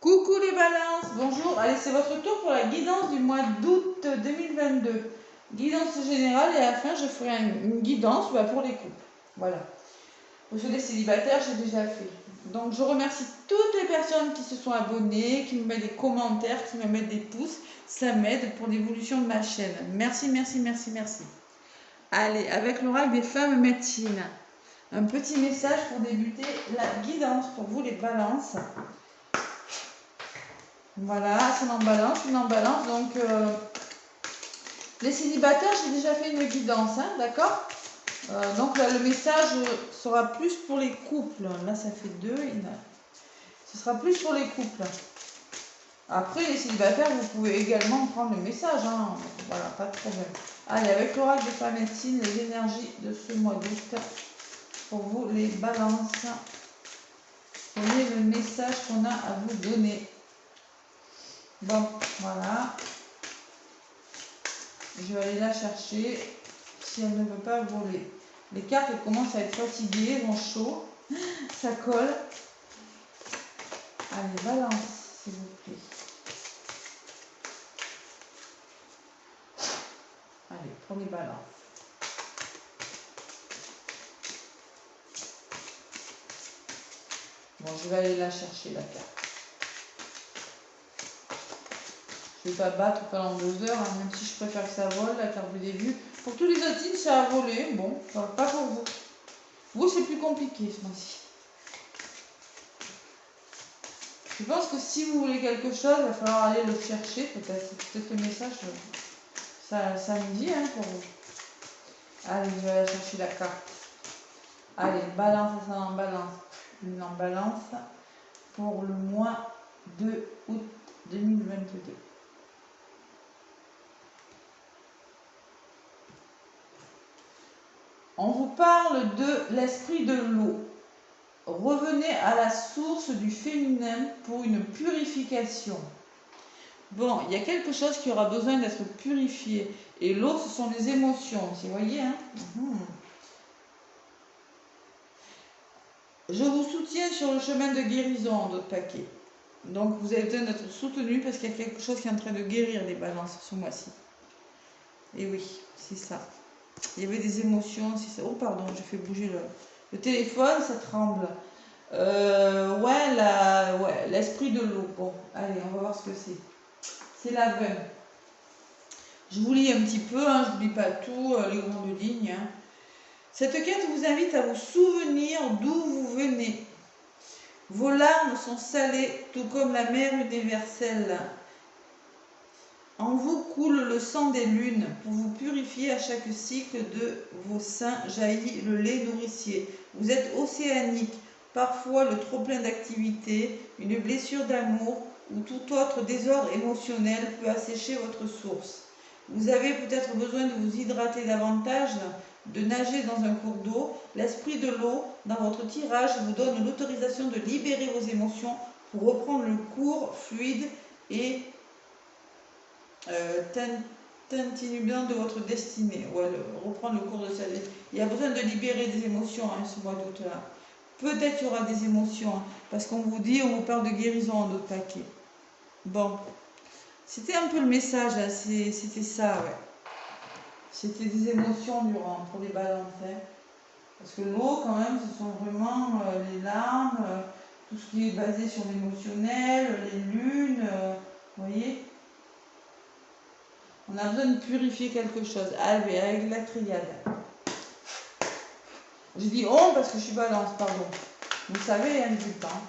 Coucou les balances, bonjour. Allez, c'est votre tour pour la guidance du mois d'août 2022. Guidance générale et à la fin, je ferai une guidance pour les couples. Voilà. Pour ceux des célibataires, j'ai déjà fait. Donc, je remercie toutes les personnes qui se sont abonnées, qui me mettent des commentaires, qui me mettent des pouces. Ça m'aide pour l'évolution de ma chaîne. Merci, merci, merci, merci. Allez, avec l'oracle des femmes médecines. Un petit message pour débuter la guidance pour vous les balances. Voilà, c'est une en balance. Donc, les célibataires, j'ai déjà fait une guidance, hein, d'accord. Donc là, le message sera plus pour les couples. Là, ça fait 2. Ce sera plus pour les couples. Après, les célibataires, vous pouvez également prendre le message. Hein. Voilà, pas de problème. Allez, avec l'oracle de femme médecine, les énergies de ce mois d'août. Pour vous, les balances. Prenez le message qu'on a à vous donner. Bon, voilà. Je vais aller la chercher si elle ne veut pas voler. Les cartes elles commencent à être fatiguées, elles ont chaud, ça colle. Allez, balance, s'il vous plaît. Allez, prenez balance. Bon, je vais aller la chercher, la carte. Je ne vais pas battre pendant 2 heures, hein, même si je préfère que ça vole, la carte du début. Pour tous les autres signes, ça a volé. Bon, pas pour vous. Vous, c'est plus compliqué ce mois-ci. Je pense que si vous voulez quelque chose, il va falloir aller le chercher. Peut-être le message, ça me dit hein, pour vous. Allez, je vais aller chercher la carte. Allez, balance, ça en balance. Une en balance pour le mois de août 2022. On vous parle de l'esprit de l'eau. Revenez à la source du féminin pour une purification. Bon, il y a quelque chose qui aura besoin d'être purifié. Et l'eau, ce sont les émotions. Vous voyez, hein. Je vous soutiens sur le chemin de guérison, d'autres paquets. Donc, vous avez besoin d'être soutenu parce qu'il y a quelque chose qui est en train de guérir les balances ce mois-ci. Et oui, c'est ça. Il y avait des émotions, c'est ça. Oh, pardon, j'ai fait bouger le téléphone, ça tremble. Ouais, l'esprit de l'eau. Bon, allez, on va voir ce que c'est. C'est la veine. Je vous lis un petit peu, hein, je ne vous lis pas tout, les grandes lignes. Hein. Cette quête vous invite à vous souvenir d'où vous venez. Vos larmes sont salées, tout comme la mer universelle. En vous coule le sang des lunes. Pour vous purifier à chaque cycle de vos seins jaillit le lait nourricier. Vous êtes océanique. Parfois le trop-plein d'activité, une blessure d'amour ou tout autre désordre émotionnel peut assécher votre source. Vous avez peut-être besoin de vous hydrater davantage, de nager dans un cours d'eau. L'esprit de l'eau, dans votre tirage, vous donne l'autorisation de libérer vos émotions pour reprendre le cours fluide et tintinnant de votre destinée, ou reprendre le cours de sa vie. Il y a besoin de libérer des émotions hein, ce mois d'août là. Peut-être qu'il y aura des émotions, hein, parce qu'on vous dit, on vous parle de guérison en d'autres paquets. Bon, c'était un peu le message, hein, c'était ça, ouais. C'était des émotions durant pour les balances, hein. Parce que l'eau, quand même, ce sont vraiment les larmes, tout ce qui est basé sur l'émotionnel, les lunes, vous voyez. On a besoin de purifier quelque chose. Allez, avec la triade. Je dis on parce que je suis balance, pardon. Vous savez, hein, du temps.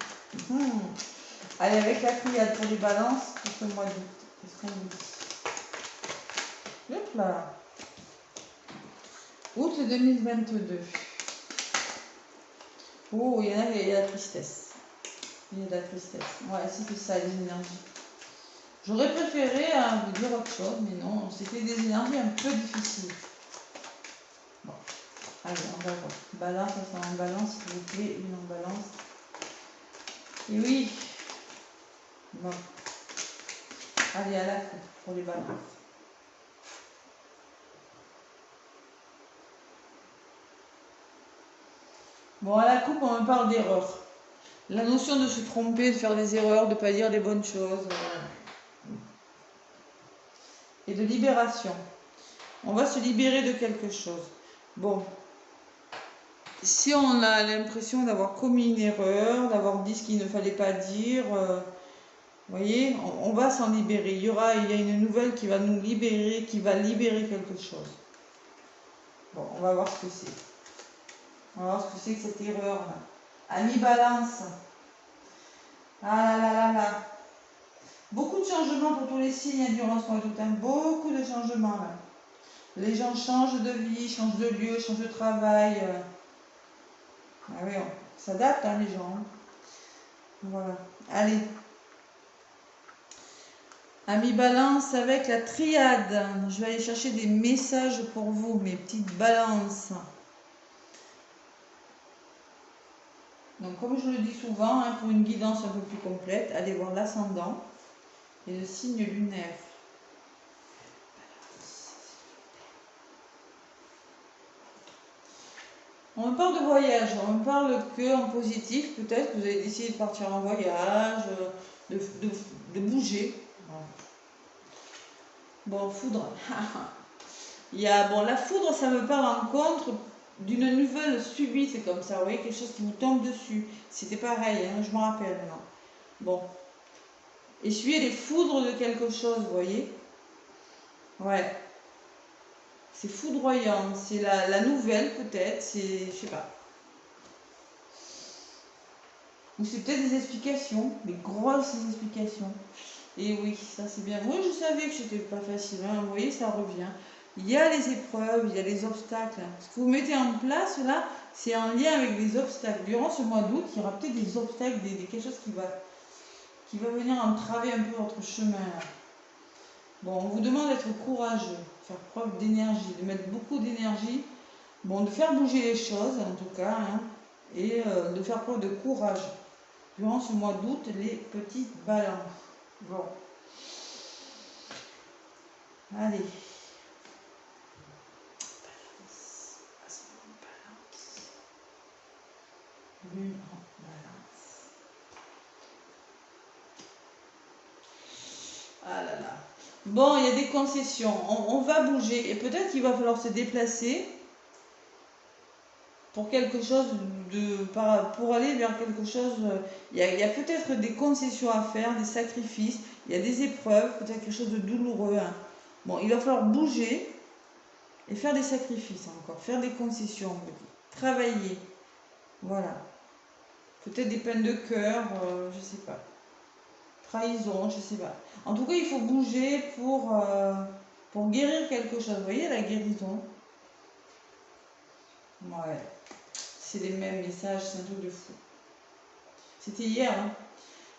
Allez, avec la triade pour les balances, pour ce mois d'août. Qu'est-ce qu'on dit? Hop là. Août 2022. Oh, il y a la tristesse. Il y a de la tristesse. Ouais, c'était ça, les énergies. J'aurais préféré vous dire autre chose, mais non, c'était des énergies un peu difficiles. Bon, allez, on va voir. Balance, ça sera en balance, s'il vous plaît, une en balance. Et oui. Bon. Allez, à la coupe pour les balances. Bon, à la coupe, on me parle d'erreur. La notion de se tromper, de faire des erreurs, de ne pas dire les bonnes choses. Et de libération. On va se libérer de quelque chose. Bon. Si on a l'impression d'avoir commis une erreur, d'avoir dit ce qu'il ne fallait pas dire, vous voyez, on va s'en libérer. Il y a une nouvelle qui va nous libérer, qui va libérer quelque chose. Bon, on va voir ce que c'est. On va voir ce que c'est que cette erreur-là. Ami Balance. Ah là là là là. Beaucoup de changements pour tous les signes durant ce mois d'août. Beaucoup de changements là. Les gens changent de vie, changent de lieu, changent de travail. Ah oui, on s'adapte les gens. Voilà. Allez. Amis Balance avec la triade. Je vais aller chercher des messages pour vous, mes petites balances. Donc comme je le dis souvent, pour une guidance un peu plus complète, allez voir l'ascendant et le signe lunaire. On me parle de voyage, on me parle que en positif, peut-être que vous avez décidé de partir en voyage, de bouger. Bon, foudre. La foudre, ça me parle en contre d'une nouvelle subie, c'est comme ça, vous voyez, quelque chose qui vous tombe dessus. C'était pareil, je me rappelle maintenant. Bon. Essuyer les foudres de quelque chose, vous voyez. Ouais. C'est foudroyant, c'est la nouvelle peut-être, c'est, je sais pas. Ou c'est peut-être des explications, des grosses explications. Et oui, ça c'est bien. Moi je savais que c'était pas facile, vous voyez, ça revient. Il y a les épreuves, il y a les obstacles. Ce que vous mettez en place là, c'est en lien avec les obstacles. Durant ce mois d'août, il y aura peut-être des obstacles, quelque chose qui va venir entraver un peu votre chemin. Là. Bon, on vous demande d'être courageux, faire preuve d'énergie, de mettre beaucoup d'énergie. Bon, de faire bouger les choses en tout cas, et de faire preuve de courage. Durant ce mois d'août, les petites balances. Bon. Allez. Lune en balance. Ah là là. Bon, il y a des concessions. On va bouger et peut-être qu'il va falloir se déplacer pour quelque chose pour aller vers quelque chose. Il y a peut-être des concessions à faire, des sacrifices, il y a des épreuves, peut-être quelque chose de douloureux. Bon, il va falloir bouger et faire des sacrifices encore, faire des concessions, travailler. Voilà. Peut-être des peines de cœur, je sais pas. Trahison, je sais pas. En tout cas, il faut bouger pour guérir quelque chose. Vous voyez la guérison? Ouais. C'est les mêmes messages, c'est un truc de fou. C'était hier.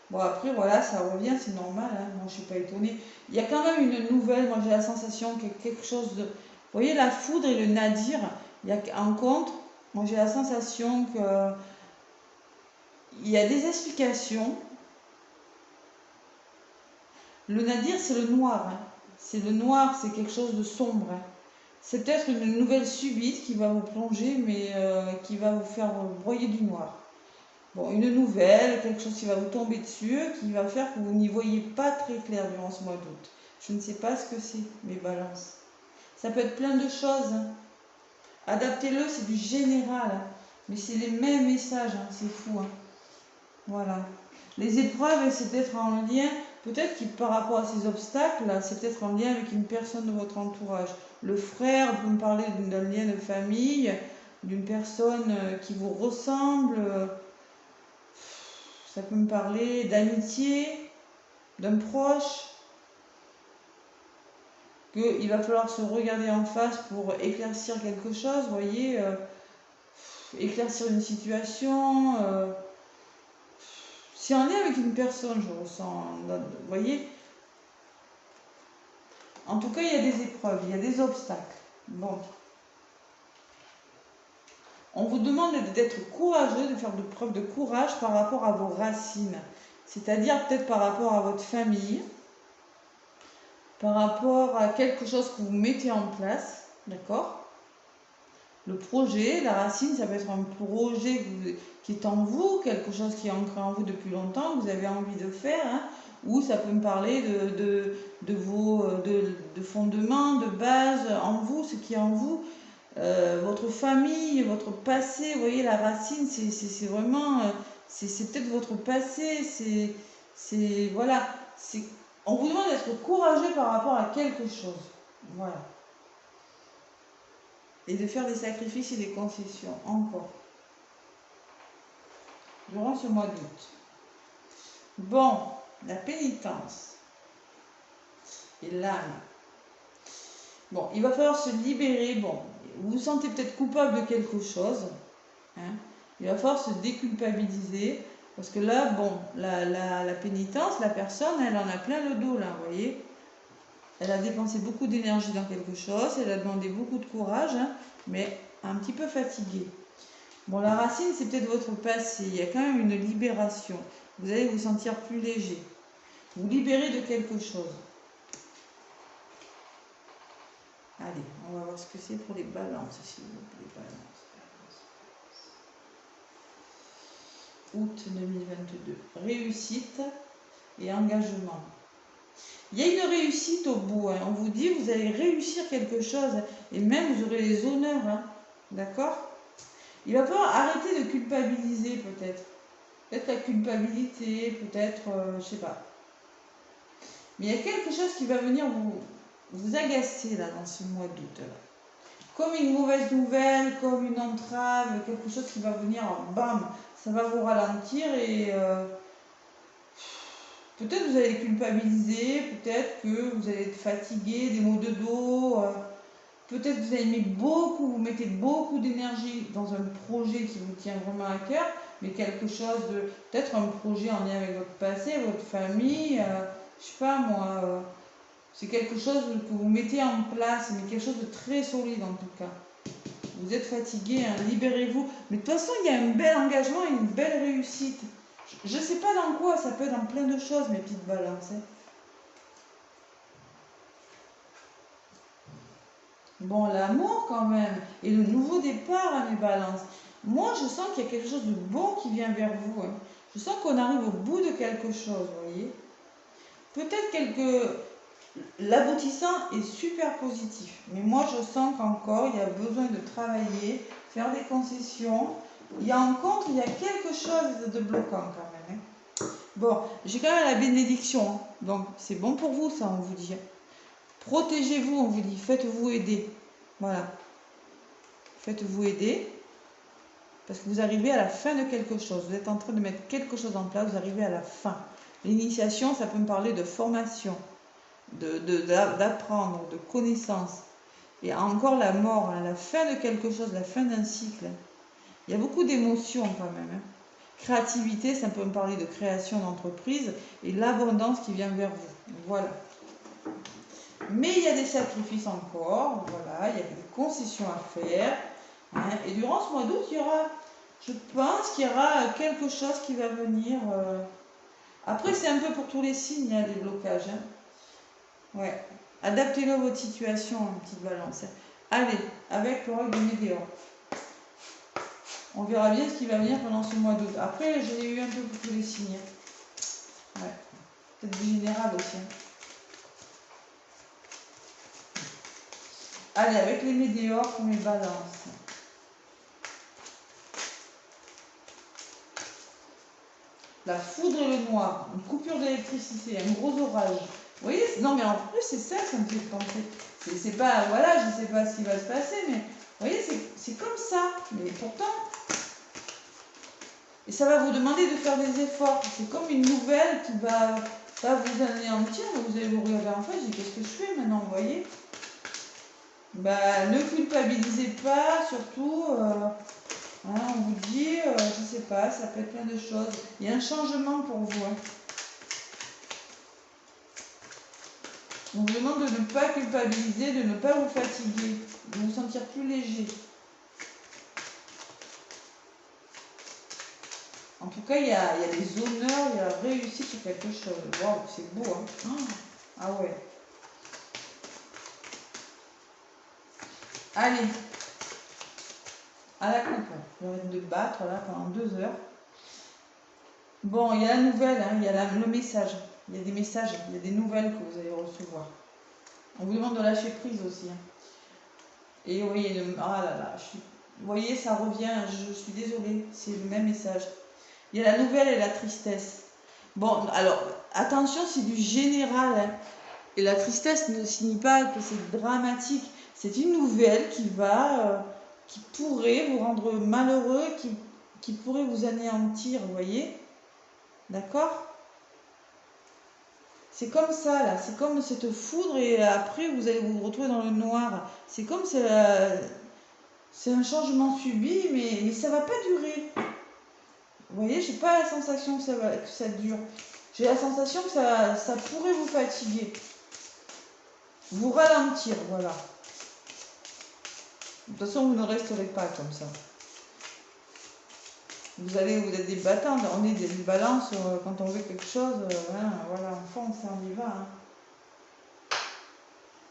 Bon, après, voilà, ça revient, c'est normal. Moi, je suis pas étonnée. Il y a quand même une nouvelle. Moi, j'ai la sensation que quelque chose de. Vous voyez, la foudre et le nadir, il y a en contre. Moi, j'ai la sensation que. Il y a des explications. Le nadir, c'est le noir. C'est le noir, c'est quelque chose de sombre. C'est peut-être une nouvelle subite qui va vous plonger, mais qui va vous faire broyer du noir. Bon, une nouvelle, quelque chose qui va vous tomber dessus, qui va faire que vous n'y voyez pas très clair durant ce mois d'août. Je ne sais pas ce que c'est, mes balances. Ça peut être plein de choses. Adaptez-le, c'est du général. Mais c'est les mêmes messages, c'est fou. Voilà. Les épreuves, c'est peut-être en lien, peut-être que par rapport à ces obstacles, c'est peut-être en lien avec une personne de votre entourage. Le frère, vous me parlez d'un lien de famille, d'une personne qui vous ressemble. Ça peut me parler d'amitié, d'un proche, qu'il va falloir se regarder en face pour éclaircir quelque chose, vous voyez, éclaircir une situation. C'est en lien avec une personne, je ressens, vous voyez. En tout cas, il y a des épreuves, il y a des obstacles. Bon. On vous demande d'être courageux, de faire preuve de courage par rapport à vos racines. C'est-à-dire peut-être par rapport à votre famille, par rapport à quelque chose que vous mettez en place, d'accord? le projet, la racine, ça peut être un projet qui est en vous, quelque chose qui est ancré en vous depuis longtemps, que vous avez envie de faire, hein, ou ça peut me parler de vos de fondements, de base en vous, ce qui est en vous, votre famille, votre passé. Vous voyez, la racine, c'est vraiment, c'est peut-être votre passé, voilà, on vous demande d'être courageux par rapport à quelque chose, voilà. Et de faire des sacrifices et des concessions, encore, durant ce mois d'août. Bon, la pénitence et l'âme. Bon, il va falloir se libérer. Bon, vous vous sentez peut-être coupable de quelque chose. Hein. Il va falloir se déculpabiliser. Parce que là, bon, la pénitence, la personne, elle en a plein le dos, là, vous voyez. Elle a dépensé beaucoup d'énergie dans quelque chose. Elle a demandé beaucoup de courage, hein, mais un petit peu fatiguée. Bon, la racine, c'est peut-être votre passé. Il y a quand même une libération. Vous allez vous sentir plus léger. Vous libérez de quelque chose. Allez, on va voir ce que c'est pour les balances, s'il vous plaît. Août 2022. Réussite et engagement. Il y a une réussite au bout. Hein. On vous dit, vous allez réussir quelque chose. Et même, vous aurez les honneurs. Hein. D'accord? Il va falloir arrêter de culpabiliser, peut-être. Peut-être la culpabilité, peut-être, je sais pas. Mais il y a quelque chose qui va venir vous agacer, là, dans ce mois d'août. Comme une mauvaise nouvelle, comme une entrave, quelque chose qui va venir, bam, ça va vous ralentir et peut-être vous allez culpabiliser, peut-être que vous allez être fatigué, des maux de dos, peut-être vous allez mettre vous mettez beaucoup d'énergie dans un projet qui vous tient vraiment à cœur, mais quelque chose de, peut-être un projet en lien avec votre passé, votre famille, je sais pas moi, c'est quelque chose que vous mettez en place, mais quelque chose de très solide en tout cas. Vous êtes fatigué, hein, libérez-vous. Mais de toute façon, il y a un bel engagement et une belle réussite. Je ne sais pas dans quoi, ça peut être dans plein de choses, mes petites balances. Hein. Bon, l'amour quand même, et le nouveau départ à mes balances. Moi, je sens qu'il y a quelque chose de bon qui vient vers vous. Hein. Je sens qu'on arrive au bout de quelque chose, vous voyez. Peut-être l'aboutissant est super positif, mais moi je sens qu'encore il y a besoin de travailler, faire des concessions. Il y a quelque chose de bloquant quand même. Hein. Bon, j'ai quand même la bénédiction, hein. Donc c'est bon pour vous ça, on vous dit. Protégez-vous, on vous dit, faites-vous aider. Voilà, faites-vous aider, parce que vous arrivez à la fin de quelque chose. Vous êtes en train de mettre quelque chose en place, vous arrivez à la fin. L'initiation, ça peut me parler de formation, d'apprendre, de connaissance. Et encore la mort, hein, la fin de quelque chose, la fin d'un cycle. Il y a beaucoup d'émotions quand même. Hein. Créativité, ça peut me parler de création d'entreprise et l'abondance qui vient vers vous. Voilà. Mais il y a des sacrifices encore, voilà, il y a des concessions à faire. Hein, et durant ce mois d'août, je pense qu'il y aura quelque chose qui va venir. Après, c'est un peu pour tous les signes, il y a des blocages. Hein. Ouais. Adaptez-le à votre situation, une petite balance. Allez, avec le rôle de Météor. On verra bien ce qui va venir pendant ce mois d'août. Après, je l'ai eu un peu pour tous les signes. Ouais. Peut-être du général aussi. Allez, avec les météores pour mes balances. La foudre et le noir, une coupure d'électricité, un gros orage. Vous voyez, non mais en plus c'est ça me fait penser. C'est pas, voilà, je sais pas ce qui va se passer, mais vous voyez, c'est comme ça. Mais pourtant, et ça va vous demander de faire des efforts. C'est comme une nouvelle qui va vous anéantir, vous allez vous regarder en face, je dis qu'est-ce que je fais maintenant, vous voyez. Bah, ne culpabilisez pas, surtout, hein, on vous dit, je sais pas, ça peut être plein de choses. Il y a un changement pour vous. Hein. On vous demande de ne pas culpabiliser, de ne pas vous fatiguer, de vous sentir plus léger. En tout cas, il y a des honneurs, il y a la réussite sur quelque chose. Waouh, c'est beau, hein. Ah ouais. Allez. à la coupe. Vous arrêtez de battre là pendant 2 heures. Bon, il y a la nouvelle, hein, il y a le message. Il y a des messages, il y a des nouvelles que vous allez recevoir. On vous demande de lâcher prise aussi. Hein. Et oui, ah là là, vous voyez, ça revient, je suis désolée, c'est le même message. Il y a la nouvelle et la tristesse. Bon, alors, attention, c'est du général. Hein. Et la tristesse ne signifie pas que c'est dramatique. C'est une nouvelle qui pourrait vous rendre malheureux, qui pourrait vous anéantir, vous voyez? D'accord? C'est comme ça, là. C'est comme cette foudre et après, vous allez vous retrouver dans le noir. C'est comme c'est un changement subi, mais ça va pas durer. Vous voyez, j'ai pas la sensation que ça dure. J'ai la sensation que ça pourrait vous fatiguer. Vous ralentir, voilà. De toute façon, vous ne resterez pas comme ça. Vous êtes des battants, on est des balances quand on veut quelque chose, hein, voilà, on fonce, on y va. Hein.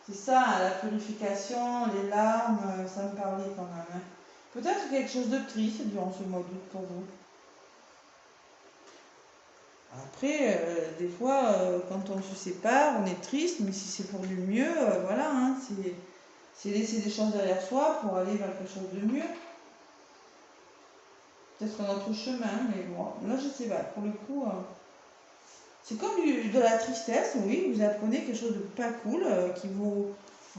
C'est ça, la purification, les larmes, ça me parlait quand même. Hein. Peut-être quelque chose de triste durant ce mois d'août pour vous. Après, des fois, quand on se sépare, on est triste, mais si c'est pour du mieux, voilà, hein, c'est laisser des choses derrière soi pour aller vers quelque chose de mieux. Peut-être un autre chemin, mais bon, là je sais pas, pour le coup, c'est comme de la tristesse, oui, vous apprenez quelque chose de pas cool, qui vous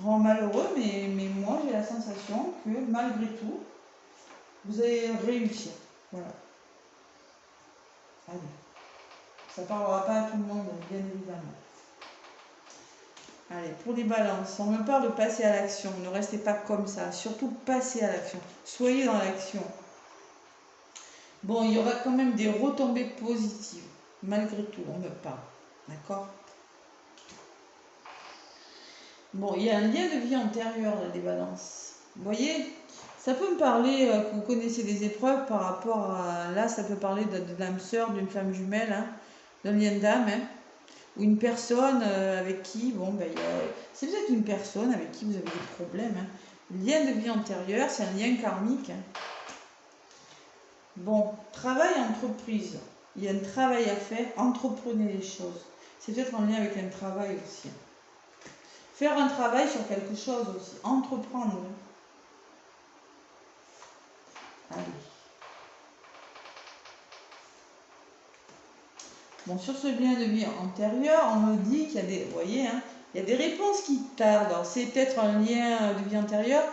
rend malheureux, mais moi j'ai la sensation que malgré tout, vous allez réussir. Voilà. Allez. Ça parlera pas à tout le monde, bien évidemment. Allez, pour les balances, on me parle de passer à l'action. Ne restez pas comme ça, surtout passez à l'action. Soyez dans l'action. Bon, il y aura quand même des retombées positives, malgré tout, on me parle. D'accord? Bon, il y a un lien de vie antérieur dans les balances. Vous voyez, ça peut me parler que vous connaissez des épreuves par rapport à... Là, ça peut parler de l'âme sœur, d'une flamme jumelle, hein, d'un lien d'âme, hein, ou une personne avec qui, bon, ben, c'est peut-être une personne avec qui vous avez des problèmes. Hein. Le lien de vie antérieur, c'est un lien karmique. Hein. Bon, travail, entreprise. Il y a un travail à faire, entreprenez les choses. C'est peut-être en lien avec un travail aussi. Faire un travail sur quelque chose aussi, entreprendre. Allez. Bon, sur ce lien de vie antérieur, on me dit qu'il y a des, vous voyez, hein, il y a des réponses qui tardent. C'est peut-être un lien de vie antérieure.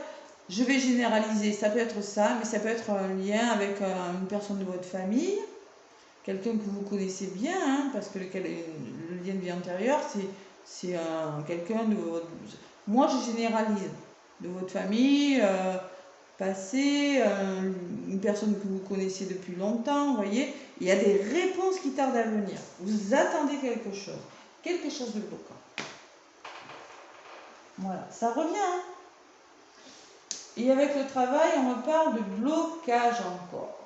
Je vais généraliser, ça peut être ça, mais ça peut être un lien avec une personne de votre famille, quelqu'un que vous connaissez bien, hein, parce que le lien de vie antérieure, c'est quelqu'un de votre... Moi, je généralise de votre famille, passé, une personne que vous connaissez depuis longtemps, vous voyez. Il y a des réponses qui tardent à venir. Vous attendez quelque chose de bloquant. Voilà, ça revient. Hein. Et avec le travail, on me parle de blocage encore.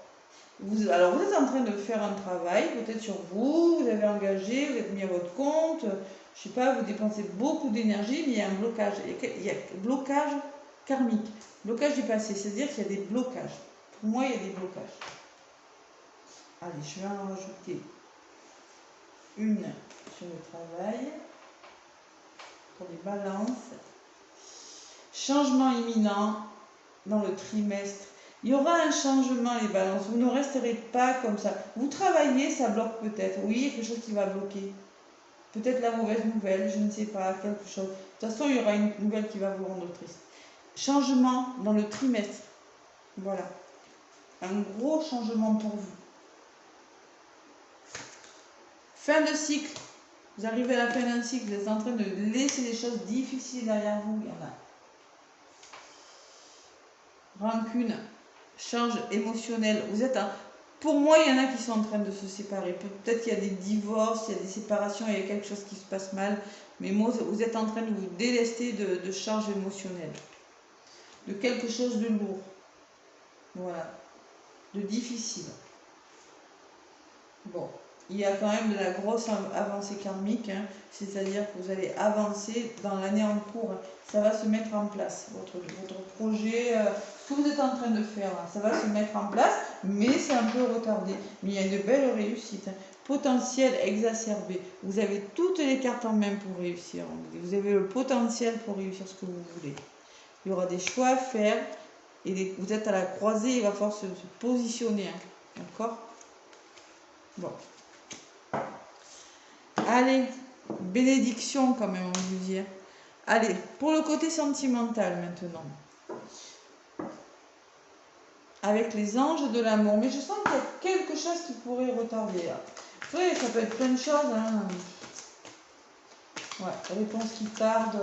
Alors, vous êtes en train de faire un travail, peut-être sur vous, vous avez engagé, vous êtes mis à votre compte, je ne sais pas, vous dépensez beaucoup d'énergie, mais il y a un blocage. Il y a un blocage karmique, blocage du passé, c'est-à-dire qu'il y a des blocages. Pour moi, il y a des blocages. Allez, je vais en rajouter une sur le travail, pour les balances. Changement imminent dans le trimestre. Il y aura un changement, les balances. Vous ne resterez pas comme ça. Vous travaillez, ça bloque peut-être. Oui, il y a quelque chose qui va bloquer. Peut-être la mauvaise nouvelle, je ne sais pas, quelque chose. De toute façon, il y aura une nouvelle qui va vous rendre triste. Changement dans le trimestre. Voilà. Un gros changement pour vous. Fin de cycle. Vous arrivez à la fin d'un cycle, vous êtes en train de laisser des choses difficiles derrière vous. Il y en a. Rancune. Charge émotionnelle. Vous êtes Pour moi, il y en a qui sont en train de se séparer. Peut-être qu'il y a des divorces, il y a des séparations, il y a quelque chose qui se passe mal. Mais moi, vous êtes en train de vous délester de charge émotionnelle. De quelque chose de lourd. Voilà. De difficile. Bon. il y a quand même de la grosse avancée karmique, hein. C'est-à-dire que vous allez avancer dans l'année en cours. Ça va se mettre en place, votre projet, ce que vous êtes en train de faire, là, ça va se mettre en place, mais c'est un peu retardé. Mais il y a une belle réussite, hein. Potentiel exacerbé. Vous avez toutes les cartes en main pour réussir. Vous avez le potentiel pour réussir ce que vous voulez. Il y aura des choix à faire. Et vous êtes à la croisée, il va falloir se positionner. Hein. D'accord? Bon. Allez, bénédiction quand même, on vous dit. Allez, pour le côté sentimental maintenant. Avec les anges de l'amour. Mais je sens qu'il y a quelque chose qui pourrait retarder là. Oui, ça peut être plein de choses. Hein. Ouais, réponse qui tarde.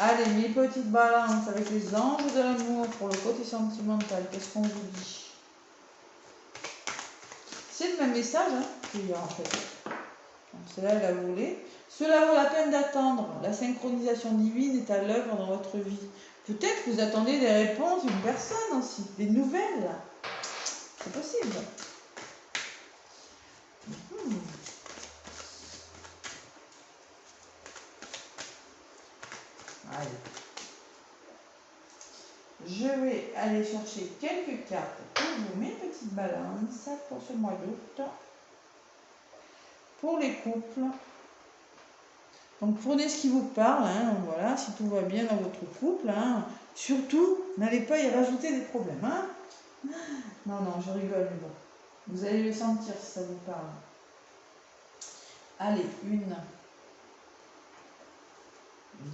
Allez, mes petites balances avec les anges de l'amour pour le côté sentimental. Qu'est-ce qu'on vous dit? C'est le même message hein, qu'il y a en fait. Celle-là, elle a volé. Cela vaut la peine d'attendre. La synchronisation divine est à l'œuvre dans votre vie. Peut-être que vous attendez des réponses d'une personne aussi, des nouvelles. C'est possible. Allez. Je vais aller chercher quelques cartes pour vous, mes petites balances, pour ce mois d'août. Pour les couples. Donc prenez ce qui vous parle, hein, voilà, si tout va bien dans votre couple. Hein. Surtout, n'allez pas y rajouter des problèmes. Hein. Non, non, je rigole, mais bon. Vous allez le sentir si ça vous parle. Allez, 1,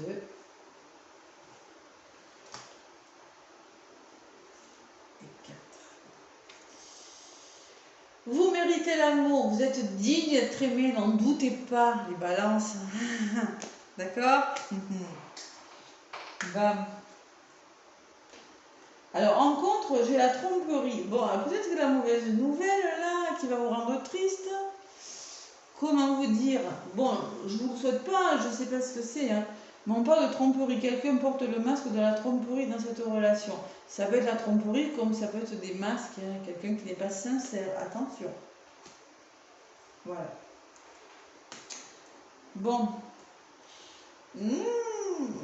2, et 4. Vous méritez l'amour, vous êtes digne d'être aimé, n'en doutez pas, les balances. D'accord? Bam. Alors, en contre, j'ai la tromperie. Bon, peut-être que la mauvaise nouvelle, là, qui va vous rendre triste. Comment vous dire? Bon, je ne vous le souhaite pas, je ne sais pas ce que c'est. Hein. Mais on parle de tromperie. Quelqu'un porte le masque de la tromperie dans cette relation. Ça peut être la tromperie comme ça peut être des masques. Hein. Quelqu'un qui n'est pas sincère. Attention. Voilà. Bon.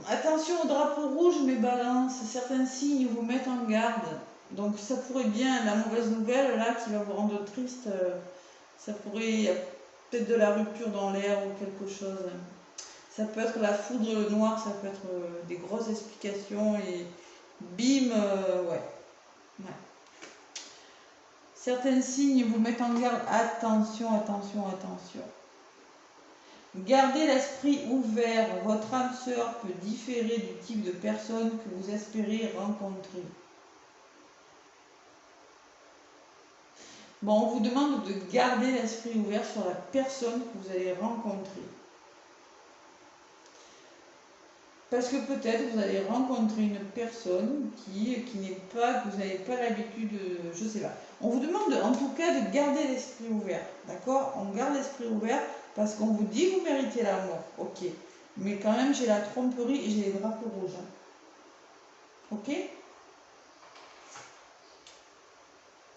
Attention au drapeau rouge, mes balances. Certains signes vous mettent en garde. Donc ça pourrait bien, la mauvaise nouvelle là qui va vous rendre triste, ça pourrait peut-être de la rupture dans l'air ou quelque chose. Ça peut être la foudre noire, ça peut être des grosses explications et bim, ouais. Certains signes vous mettent en garde. Attention, attention, attention. Gardez l'esprit ouvert. Votre âme sœur peut différer du type de personne que vous espérez rencontrer. Bon, on vous demande de garder l'esprit ouvert sur la personne que vous allez rencontrer. Parce que peut-être vous allez rencontrer une personne qui n'est pas, que vous n'avez pas l'habitude de, je sais pas. On vous demande en tout cas de garder l'esprit ouvert, d'accord? On garde l'esprit ouvert parce qu'on vous dit que vous méritez l'amour, ok. Mais quand même j'ai la tromperie et j'ai les drapeaux rouges, hein. Ok?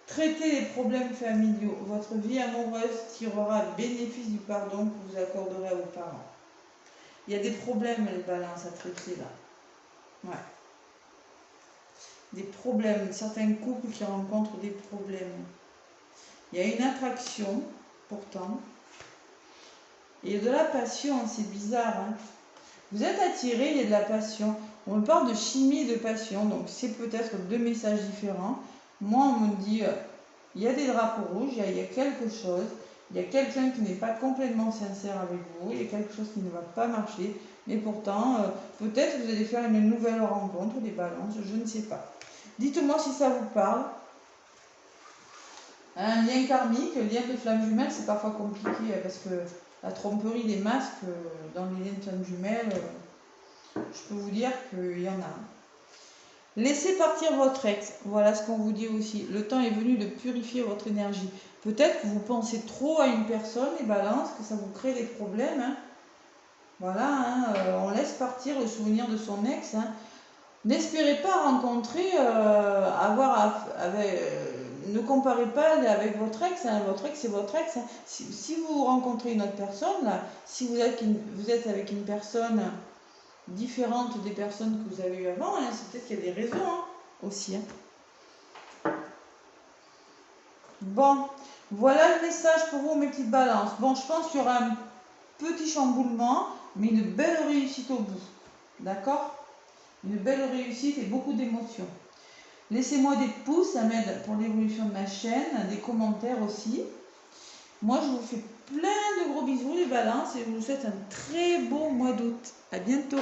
Traitez les problèmes familiaux. Votre vie amoureuse tirera bénéfice du pardon que vous accorderez à vos parents. Il y a des problèmes, les balances, à traiter là. Ouais. Des problèmes, certains couples qui rencontrent des problèmes. Il y a une attraction, pourtant. Et il y a de la passion, c'est bizarre. Hein. Vous êtes attiré, il y a de la passion. On parle de chimie et de passion, donc c'est peut-être deux messages différents. Moi, on me dit, il y a des drapeaux rouges, il y a quelque chose. Il y a quelqu'un qui n'est pas complètement sincère avec vous, il y a quelque chose qui ne va pas marcher, mais pourtant, peut-être que vous allez faire une nouvelle rencontre, des balances, je ne sais pas. Dites-moi si ça vous parle. Un lien karmique, le lien de flammes jumelles, c'est parfois compliqué, parce que la tromperie des masques, dans les liens de flammes jumelles, je peux vous dire qu'il y en a. Laissez partir votre ex, voilà ce qu'on vous dit aussi. Le temps est venu de purifier votre énergie. Peut-être que vous pensez trop à une personne, les balances, que ça vous crée des problèmes. Hein. Voilà, hein, on laisse partir le souvenir de son ex. Hein. N'espérez pas rencontrer, ne comparez pas avec votre ex, hein. Votre ex c'est votre ex, hein. Si vous rencontrez une autre personne, là, si vous êtes avec une personne différente des personnes que vous avez eues avant, hein, c'est peut-être qu'il y a des raisons hein, aussi. Hein. Bon, voilà le message pour vous, mes petites balances. Bon, je pense qu'il y aura un petit chamboulement, mais une belle réussite au bout. D'accord? Une belle réussite et beaucoup d'émotions. Laissez-moi des pouces, ça m'aide pour l'évolution de ma chaîne, des commentaires aussi. Moi, je vous fais plein de gros bisous les balances et je vous souhaite un très beau mois d'août. À bientôt.